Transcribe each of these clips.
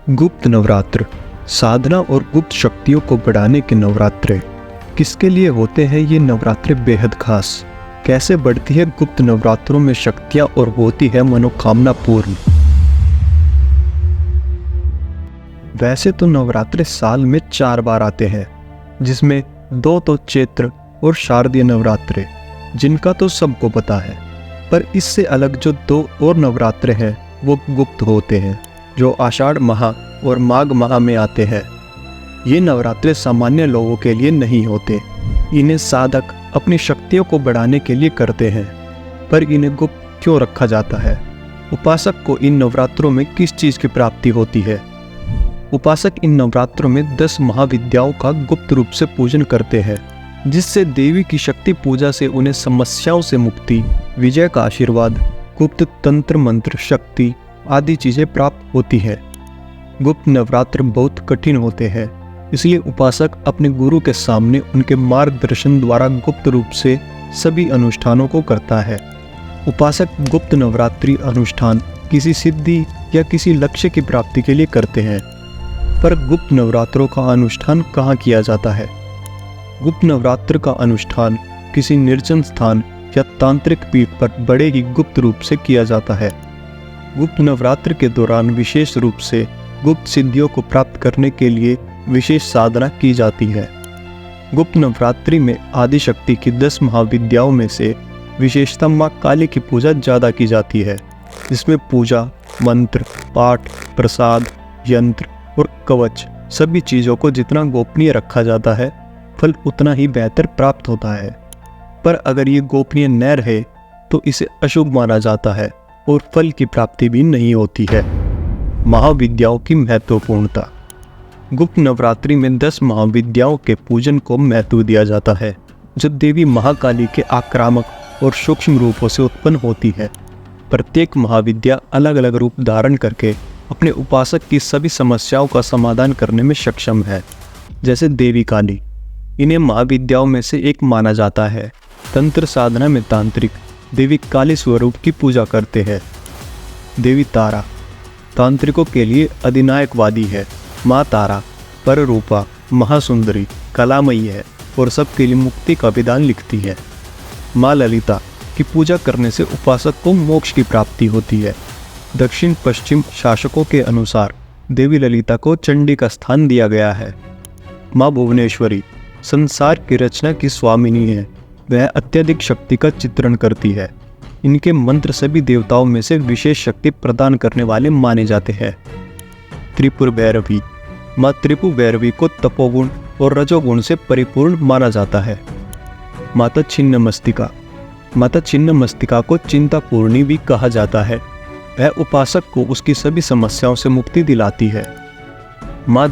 गुप्त नवरात्र साधना और गुप्त शक्तियों को बढ़ाने के नवरात्रे। किसके लिए होते हैं ये नवरात्रे बेहद खास? कैसे बढ़ती है गुप्त नवरात्रों में शक्तियां और होती है मनोकामना पूर्ण? वैसे तो नवरात्रे साल में 4 बार आते हैं, जिसमें 2 तो चैत्र और शारदीय नवरात्रे, जिनका तो सबको पता है। पर इससे अलग जो 2 और नवरात्रे हैं वो गुप्त होते हैं, जो आषाढ़ माह और माघ माह में आते हैं। ये नवरात्रे सामान्य लोगों के लिए नहीं होते। इन्हें साधक अपनी शक्तियों को बढ़ाने के लिए करते हैं। पर इन्हें गुप्त क्यों रखा जाता है? उपासक को इन नवरात्रों में किस चीज की प्राप्ति होती है? उपासक इन नवरात्रों में 10 महाविद्याओं का गुप्त रूप से पूजन करते हैं, जिससे देवी की शक्ति पूजा से उन्हें समस्याओं से मुक्ति, विजय का आशीर्वाद, गुप्त तंत्र मंत्र शक्ति आदि चीजें प्राप्त होती है। गुप्त नवरात्र बहुत कठिन होते हैं, इसलिए उपासक अपने गुरु के सामने उनके मार्गदर्शन द्वारा गुप्त रूप से सभी अनुष्ठानों को करता है। उपासक गुप्त नवरात्रि अनुष्ठान किसी सिद्धि या किसी लक्ष्य की प्राप्ति के लिए करते हैं। पर गुप्त नवरात्रों का अनुष्ठान कहाँ किया जाता है? गुप्त नवरात्र का अनुष्ठान किसी निर्जन स्थान या तांत्रिक पीठ पर बड़े ही गुप्त रूप से किया जाता है। गुप्त नवरात्र के दौरान विशेष रूप से गुप्त सिद्धियों को प्राप्त करने के लिए विशेष साधना की जाती है। गुप्त नवरात्रि में आदि शक्ति की 10 महाविद्याओं में से विशेषता माँ काली की पूजा ज़्यादा की जाती है, जिसमें पूजा, मंत्र, पाठ, प्रसाद, यंत्र और कवच सभी चीज़ों को जितना गोपनीय रखा जाता है, फल उतना ही बेहतर प्राप्त होता है। पर अगर ये गोपनीय न रहे तो इसे अशुभ माना जाता है और फल की प्राप्ति भी नहीं होती है। महाविद्याओं की महत्वपूर्णता। गुप्त नवरात्रि में 10 महाविद्याओं के पूजन को महत्व दिया जाता है, जो देवी महाकाली के आक्रामक और सूक्ष्म रूपों से उत्पन्न होती है। प्रत्येक महाविद्या अलग अलग रूप धारण करके अपने उपासक की सभी समस्याओं का समाधान करने में सक्षम है। जैसे देवी काली, इन्हें महाविद्याओं में से एक माना जाता है। तंत्र साधना में तांत्रिक देवी काली स्वरूप की पूजा करते हैं। देवी तारा तांत्रिकों के लिए अधिनायकवादी है। माँ तारा पररूपा, महासुंदरी, कलामयी है और सबके लिए मुक्ति का विधान लिखती है। माँ ललिता की पूजा करने से उपासक को मोक्ष की प्राप्ति होती है। दक्षिण पश्चिम शासकों के अनुसार देवी ललिता को चंडी का स्थान दिया गया है। माँ भुवनेश्वरी संसार की रचना की स्वामिनी है। वह अत्यधिक शक्ति का चित्रण करती है। इनके मंत्र सभी देवताओं में से विशेष शक्ति प्रदान करने वाले माने जाते हैं। त्रिपुर भैरवी माँ त्रिपुर भैरवी को तपोगुण और रजोगुण से परिपूर्ण माना जाता है। माता छिन्नमस्तिका माता छिन्नमस्तिका को चिंतापूर्णी भी कहा जाता है। वह उपासक को उसकी सभी समस्याओं से मुक्ति दिलाती है। माँ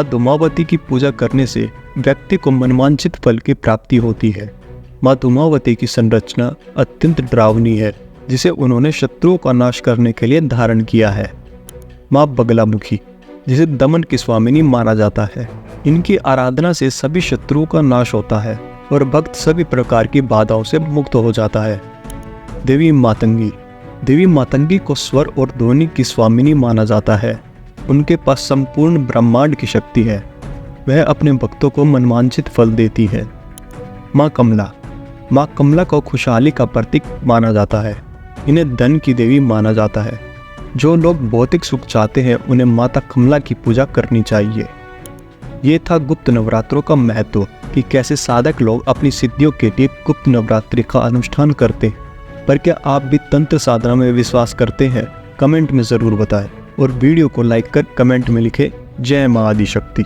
धूमावती की पूजा करने से व्यक्ति को मनवांछित फल की प्राप्ति होती है। माँ धूमावती की संरचना अत्यंत डरावनी है, जिसे उन्होंने शत्रुओं का नाश करने के लिए धारण किया है। माँ बगलामुखी, जिसे दमन की स्वामिनी माना जाता है। इनकी आराधना से सभी शत्रुओं का नाश होता है और भक्त सभी प्रकार की बाधाओं से मुक्त हो जाता है। देवी मातंगी को स्वर और ध्वनि की स्वामिनी माना जाता है। उनके पास संपूर्ण ब्रह्मांड की शक्ति है। वह अपने भक्तों को मनवांछित फल देती है। माँ कमला को खुशहाली का प्रतीक माना जाता है। इन्हें धन की देवी माना जाता है। जो लोग भौतिक सुख चाहते हैं उन्हें माता कमला की पूजा करनी चाहिए। ये था गुप्त नवरात्रों का महत्व, कि कैसे साधक लोग अपनी सिद्धियों के लिए गुप्त नवरात्रि का अनुष्ठान करते हैं। पर क्या आप भी तंत्र साधना में विश्वास करते हैं? कमेंट में ज़रूर बताएं और वीडियो को लाइक कर कमेंट में लिखें जय माँ आदिशक्ति।